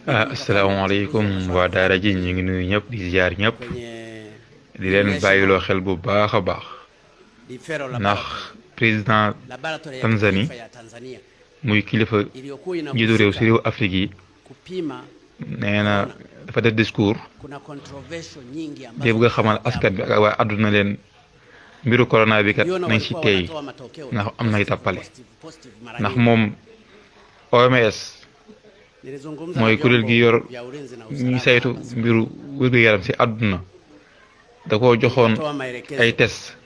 asalaamaaleykum waa daara ji ñu ngi nuyu ñëpp di ziar ñëpp di leen bàyyiloo xel bu baax a baax ndax président Tanzanie muy kilifa njiitu réew si réew Afrique yi nee na dafa def discours te bëgg a xamal askan bi ak waa àdduna leen mbiru corona bi kat nañ ci teey ndax am nay tàppale ndax moom OMS mooy kuréel gi yor ñi saytu mbiru wér-gu-yaram ci àdduna da koo joxoon ay test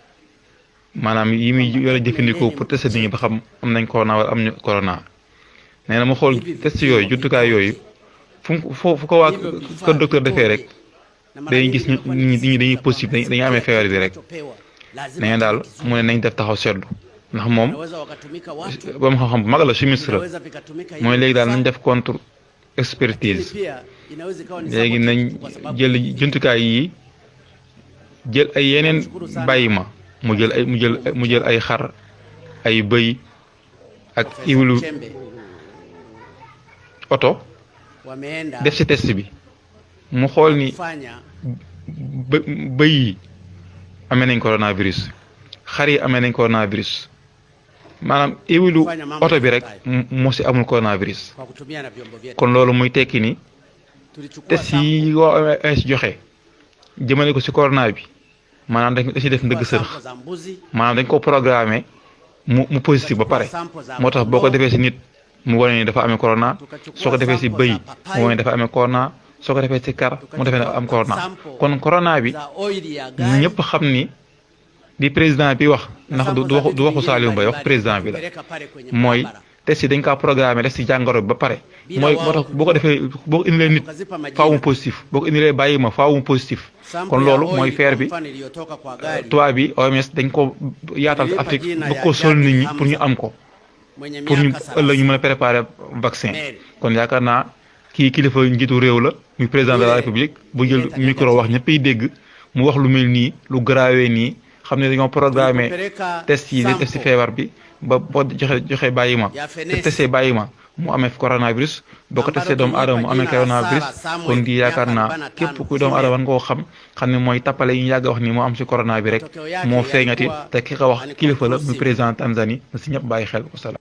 maanaam yi muy yor a jëfandikoo pour tester nit ñi ba xam am nañ corona wala am ñu corona nee na mu xool test yooyu jumtukaay yooyu fu ko waa kër docteur defee rek dañuy gis nit ñi dañuy positif dañuy amee feebar bi rek nee na daal mu ne nañ def taxaw seetlu ndax moom ba mu xam-xam bu mag la chimiste la mooy léegi daal nañ def contre expertise léegi nañ jël jumtukaay yi jël ay yeneen bàyyi ma mu jël ay xar ay bëy ak iwlu oto def ci test bi mu xool ni bëy yi amee nañ coronavirus xar yi amee nañ coronavirus maanaam iwlu oto bi rek moo si amul coronavirus kon loolu muy tekki ni test yi yoo amee si joxe jëmale ko si corona bi maanaam dañ si def ndëgg sërëx maanaam dañ ko programmé mu positif ba pare moo tax boo ko defee si nit mu wane ni dafa amee corona soo ko defee si bëy mu wane ni dafa amee corona soo ko defee si kar mu defee dafa am corona kon corona bi ñëpp xam ni di président bi wax ndax du waxu Saliou Mbaye wax président bi la mooy test yi dañ kaa programmé def si jàngoro bi ba pare mooy moo tax boo ko defee boo ko indilee nit faaw mu positif boo ko indilee bàyyi ma faaw mu positif kon loolu mooy feer bi tubaab bi OMS dañ ko yaatal si Afrique ba ko sol nit ñi pour ñu am ko pour ñu ëllëg ñu mën a préparer vaccin kon yaakaar naa kii kilifa njiitu réew la muy président de la république bu jël micro wax ñëppay dégg mu wax lu mel nii lu garaawee nii xam ne dañoo programmé test yi di def si feebar bi ba boo joxe bàyyi ma te testé bàyyi ma mu amee coronavirus boo ko testé doomu aadama mu amee coronavirus kon di yaakaar naa képp ku doomu aadama nga koo xam ne mooy tappale yi ñu yàgg wax ni moo am si corona bi rek moo feeñati te ki ko wax kilifa la muy président Tanzanie na si ñëpp bàyyi xel wasalaam